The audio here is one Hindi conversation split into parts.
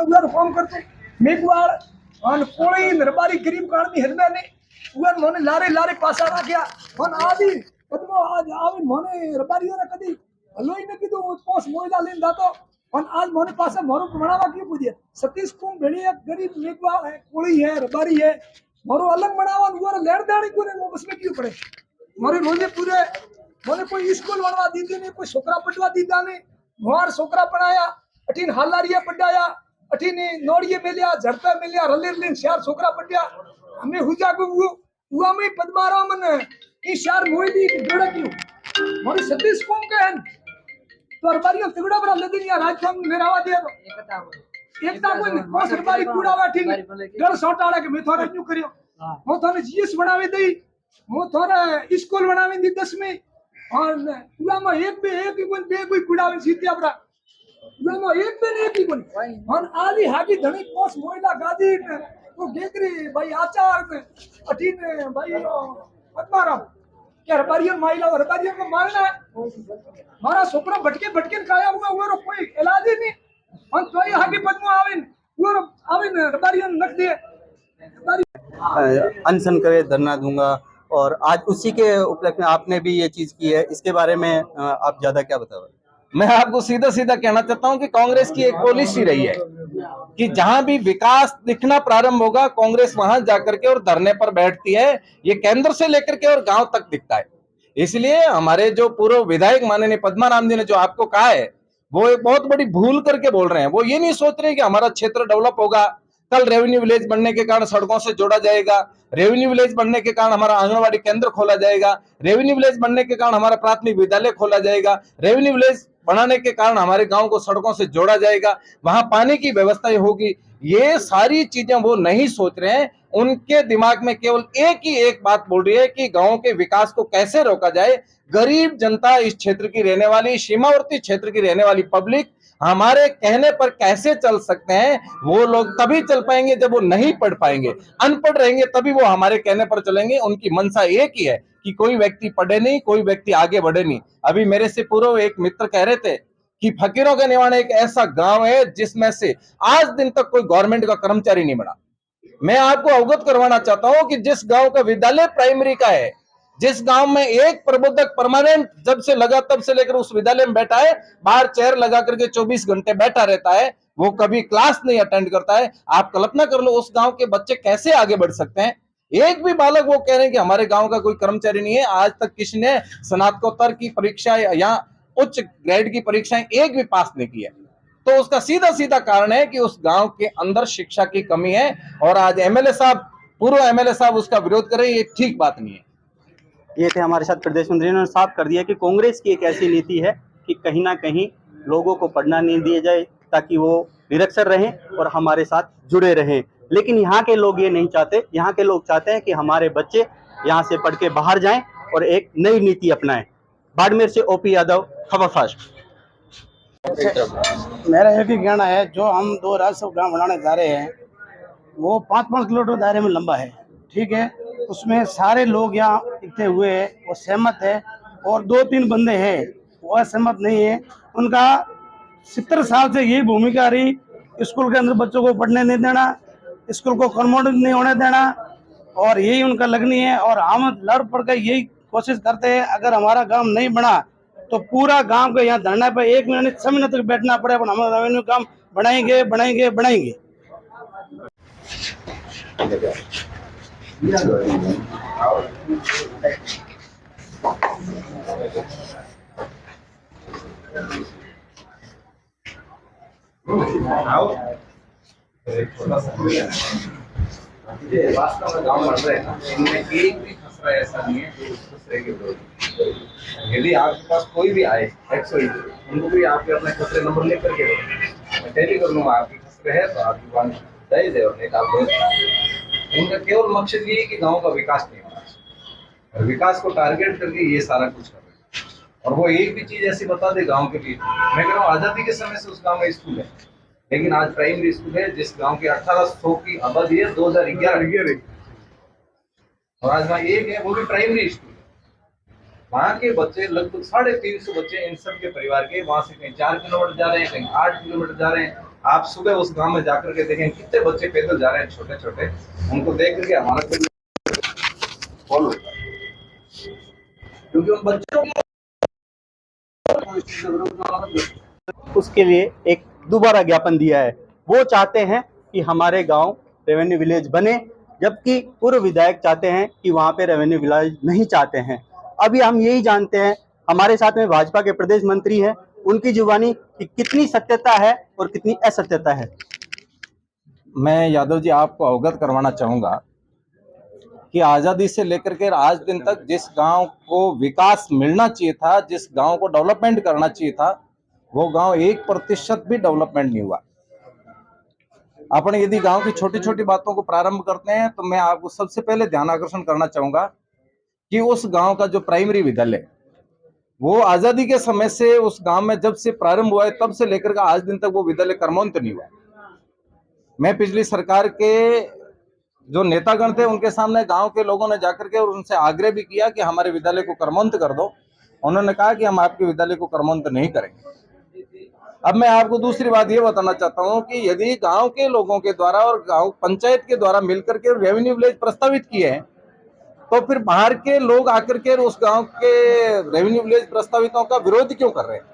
उधर काम करतो मेघवाड़ और कोई नरबारी गरीब काढ़नी हरदा ने उधर मोने लारे लारे पासा राख्या और आदि कदमो आज आवे मोने रबारियो ने कदी हलो ही ने कीधु पोस मोइला लेन दातो और आज मोने पासे मोरो बनावा क्यों पूछे सतीश कुम भेड़ी एक गरीब मेघवाड़ है कोई है रबारी है मोरो अलग बनावा उधर लेड़ दाड़ी को ने वो बस में क्यों पड़े मोरे रोजे पूरे मोने कोई स्कूल बनवा दी थी नहीं कोई छोकरा पढ़वा दी था घोर छोकरा पढ़ाया अठीन हालारिया पढ़ाया अठीन नोड़िए मिलिया झड़पे मिलिया रले शहर छोकरा पढ़िया हमें हुजा को हुआ में पद्मारामन ई शहर मोइली जोड़ा क्यों मोरे सतीश कौन के हैं तो रबारियो तिगड़ा बड़ा लेदिन या राजस्थान मेरावा दिया तो एकता कोई सरकारी कूड़ा बैठी डर सोटाड़ा के मैं थोड़ा न्यू करियो वो थाने जीएस बनावे दई वो थोड़ा स्कूल बनावे दी 10 में और पूरा में एक ही कोई बे कोई कुड़ावे सीतिया बड़ा पूरा में एक ही कोई और आदि हाकी धनी कोस मोइला गादी वो गेकरी भाई आचार अठीन भाई पद्माराम क्या रबारियन माइला और रबारियन को मारना है हमारा छोकरा भटके काया हुआ वो कोई इलाज ही नहीं और तो ये हाकी पद्मो आविन वो आविन रबारियन नक दिए अनशन करे धरना दूंगा और आज उसी के उपलक्ष्य में आपने भी ये चीज की है, इसके बारे में आप ज्यादा क्या बताओगे? मैं आपको सीधा सीधा कहना चाहता हूं कि कांग्रेस की एक पॉलिसी रही है कि जहां भी विकास दिखना प्रारंभ होगा कांग्रेस वहां जाकर के और धरने पर बैठती है। ये केंद्र से लेकर के और गांव तक दिखता है। इसलिए हमारे जो पूर्व विधायक माननीय पद्माराम जी ने जो आपको कहा है वो एक बहुत बड़ी भूल करके बोल रहे हैं। वो ये नहीं सोच रहे कि हमारा क्षेत्र डेवलप होगा, कल रेवेन्यू विलेज बनने के कारण सड़कों से जोड़ा जाएगा, रेवेन्यू विलेज बनने के कारण हमारा आंगनबाड़ी केंद्र खोला जाएगा, रेवेन्यू विलेज बनने के कारण हमारा प्राथमिक विद्यालय खोला जाएगा, रेवेन्यू विलेज बनाने के कारण हमारे गांव को सड़कों से जोड़ा जाएगा, वहां पानी की व्यवस्था होगी। ये सारी चीजें वो नहीं सोच रहे हैं। उनके दिमाग में केवल एक ही एक बात बोल रही है कि गांव के विकास को कैसे रोका जाए। गरीब जनता, इस क्षेत्र की रहने वाली, सीमावर्ती क्षेत्र की रहने वाली पब्लिक हमारे कहने पर कैसे चल सकते हैं? वो लोग तभी चल पाएंगे जब वो नहीं पढ़ पाएंगे, अनपढ़ रहेंगे तभी वो हमारे कहने पर चलेंगे। उनकी मंशा एक ही है कि कोई व्यक्ति पढ़े नहीं, कोई व्यक्ति आगे बढ़े नहीं। अभी मेरे से पूर्व एक मित्र कह रहे थे कि फकीरों का निवाड़ा एक ऐसा गांव है जिसमें से आज दिन तक कोई गवर्नमेंट का कर्मचारी नहीं बना। मैं आपको अवगत करवाना चाहता हूं कि जिस गांव का विद्यालय प्राइमरी का है, जिस गांव में एक प्रबोधक परमानेंट जब से लगा तब से लेकर उस विद्यालय में बैठा है, बाहर चेयर लगा करके 24 घंटे बैठा रहता है, वो कभी क्लास नहीं अटेंड करता है। आप कल्पना कर लो उस गांव के बच्चे कैसे आगे बढ़ सकते हैं। एक भी बालक वो कह रहे हैं कि हमारे गांव का कोई कर्मचारी नहीं है। आज तक किसी ने स्नातकोत्तर की परीक्षा या उच्च ग्रेड की परीक्षाएं एक भी पास नहीं की है। तो उसका सीधा सीधा कारण है कि उस गांव के अंदर शिक्षा की कमी है। और आज एमएलए साहब, पूर्व एमएलए साहब उसका विरोध कर रहे हैं, ये ठीक बात नहीं है। ये थे हमारे साथ प्रदेश मंत्री, ने साफ कर दिया कि कांग्रेस की एक ऐसी नीति है कि कहीं ना कहीं लोगों को पढ़ना नहीं दिया जाए ताकि वो निरक्षर रहें और हमारे साथ जुड़े रहें। लेकिन यहाँ के लोग ये नहीं चाहते। यहाँ के लोग चाहते हैं कि हमारे बच्चे यहाँ से पढ़ के बाहर जाएं और एक नई नीति अपनाएं। बाड़मेर से ओपी यादव, खबर फास्ट। मेरा एक ही कहना है, जो हम 2 राजस्व ग्राम बनाने जा रहे हैं वो 5-5 किलोमीटर दायरे में लंबा है, ठीक है। उसमें सारे लोग यहाँ इकट्ठे हुए हैं, वो सहमत है। और 2-3 बंदे हैं वो असहमत नहीं है। उनका 70 साल से यही भूमिका रही, स्कूल के अंदर बच्चों को पढ़ने नहीं देना, स्कूल को कन्वर्ट नहीं होने देना, और यही उनका लगनी है। और हम लड़ पड़ कर यही कोशिश करते हैं, अगर हमारा गांव नहीं बना तो पूरा गांव के यहाँ धरना पे 1 मिनट 6 मिनट तक बैठना पड़े, पर हम रेवेन्यू काम बनाएंगे बनाएंगे बनाएंगे। वास्तव में गाँव बढ़ रहे हैं ना, इनमें एक भी खसरा ऐसा नहीं है जो उस खसरे के विरोध। यदि आपके पास कोई भी आए उनको भी आपके अपने खसरे नंबर लेकर के मैं टेली कर लूंगा, आपकी खसरे है तो आपकी बात जायज है और नहीं आप उनका केवल मकसद ये है कि गाँव का विकास नहीं होना चाहिए, और विकास को टारगेट करके ये सारा कुछ कर रहे हैं। और वो एक भी चीज ऐसी बता दे गाँव के लिए, मैं कह रहा हूँ आजादी के समय से उस गाँव में स्कूल है, लेकिन आज प्राइमरी स्कूल है जिस गांव की 1800 की आबादी है 2011 और आज वहाँ एक है, वो भी प्राइमरी स्कूल है। वहाँ के बच्चे लगभग 350 बच्चे इन सब के परिवार के, वहां से कहीं 4 किलोमीटर जा रहे हैं, कहीं 8 किलोमीटर जा रहे हैं, आप सुबह उस गांव में जाकर के देखें कितने बच्चे पैदल जा रहे हैं छोटे छोटे, उनको देख करके हमारा दिल फॉलो होता है, क्योंकि उन बच्चों को उसके लिए एक दोबारा ज्ञापन दिया है। वो चाहते हैं कि हमारे गांव रेवेन्यू विलेज बने, जबकि पूर्व विधायक चाहते हैं कि वहां पे रेवेन्यू विलेज नहीं चाहते हैं। अभी हम यही जानते हैं, हमारे साथ में भाजपा के प्रदेश मंत्री हैं, उनकी जुबानी कि कितनी सत्यता है और कितनी असत्यता है। मैं यादव जी आपको अवगत करवाना चाहूंगा कि आज़ादी से लेकर के आज दिन तक जिस गांव को विकास मिलना चाहिए था, जिस गांव को डेवलपमेंट करना चाहिए था, वो गांव 1% भी डेवलपमेंट नहीं हुआ। अपन यदि गांव की छोटी छोटी बातों को प्रारंभ करते हैं तो मैं आपको सबसे पहले ध्यान आकर्षण करना चाहूंगा कि उस गांव का जो प्राइमरी विद्यालय, वो आजादी के समय से उस गांव में जब से प्रारंभ हुआ है तब से लेकर के आज दिन तक वो विद्यालय कर्मोन्नत नहीं हुआ। मैं पिछली सरकार के जो नेतागण थे उनके सामने गांव के लोगों ने जाकर के और उनसे आग्रह भी किया कि हमारे विद्यालय को कर्मोन्नत कर दो। उन्होंने कहा कि हम आपके विद्यालय को कर्मोन्नत नहीं करेंगे। अब मैं आपको दूसरी बात ये बताना चाहता हूं कि यदि गांव के लोगों के द्वारा और गांव पंचायत के द्वारा मिलकर के रेवेन्यू विलेज प्रस्तावित किए हैं, तो फिर बाहर के लोग आकर के उस गांव के रेवेन्यू विलेज प्रस्तावितों का विरोध क्यों कर रहे हैं?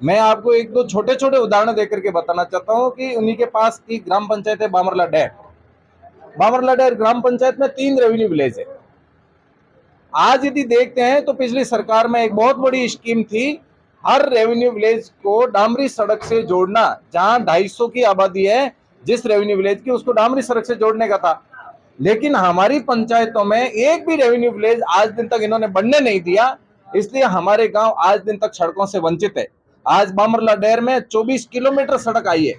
मैं आपको एक दो छोटे छोटे उदाहरण देकर के बताना चाहता हूं कि उन्हीं के पास की ग्राम पंचायत है बामरला डैर ग्राम पंचायत में 3 रेवेन्यू विलेज है। आज यदि देखते हैं तो पिछली सरकार में एक बहुत बड़ी स्कीम थी, हर रेवेन्यू विलेज को डामरी सड़क से जोड़ना। जहां 250 की आबादी है जिस रेवेन्यू विलेज की, उसको डामरी सड़क से जोड़ने का था। लेकिन हमारी पंचायतों में एक भी रेवेन्यू विलेज आज दिन तक इन्होंने बनने नहीं दिया, इसलिए हमारे गांव आज दिन तक सड़कों से वंचित है। आज बामरला डेर में 24 किलोमीटर सड़क आई है,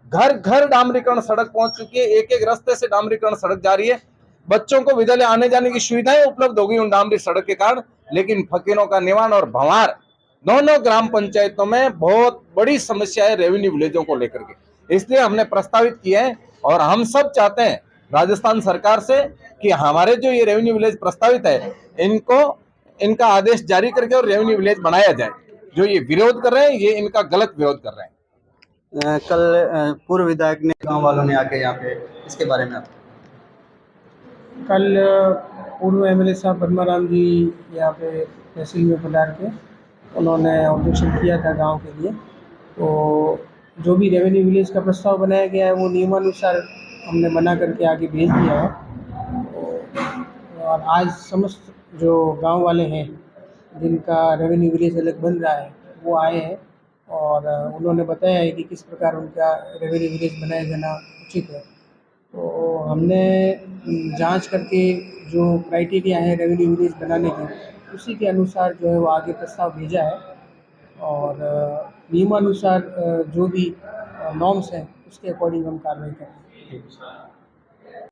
घर घर डामरीकरण सड़क पहुंच चुकी है, एक एक रास्ते से डामरीकरण सड़क जा रही है। बच्चों को विद्यालय आने जाने की सुविधाएं उपलब्ध हो गई उन डामरी सड़क के कारण। लेकिन फकीरों का निवान और भंवार दोनों ग्राम पंचायतों में बहुत बड़ी समस्या है रेवेन्यू विलेजों को लेकर के। इसलिए हमने प्रस्तावित किए हैं और हम सब चाहते हैं राजस्थान सरकार से कि हमारे जो ये रेवेन्यू विलेज प्रस्तावित है इनका आदेश जारी करके और रेवेन्यू विलेज बनाया जाए। जो ये विरोध कर रहे हैं ये इनका गलत विरोध कर रहे हैं। कल पूर्व विधायक ने, गांव वालों ने आके यहाँ पे इसके बारे में कल पूर्व एमएलए साहब पद्माराम जी यहाँ पे तहसील में पधार के उन्होंने ऑब्जेक्शन किया था गांव के लिए। तो जो भी रेवेन्यू विलेज का प्रस्ताव बनाया गया है वो नियमानुसार हमने बना करके आगे भेज दिया है। और आज समस्त जो गांव वाले हैं जिनका रेवेन्यू विलेज अलग बन रहा है वो आए हैं और उन्होंने बताया है कि किस प्रकार उनका रेवेन्यू विलेज बनाया जाना उचित है। तो हमने जांच करके जो क्राइटेरिया है रेवेन्यू विलेज बनाने के, उसी के अनुसार जो है वो आगे प्रस्ताव भेजा है और नियमानुसार जो भी नॉर्म्स हैं उसके अकॉर्डिंग हम कार्रवाई करेंगे।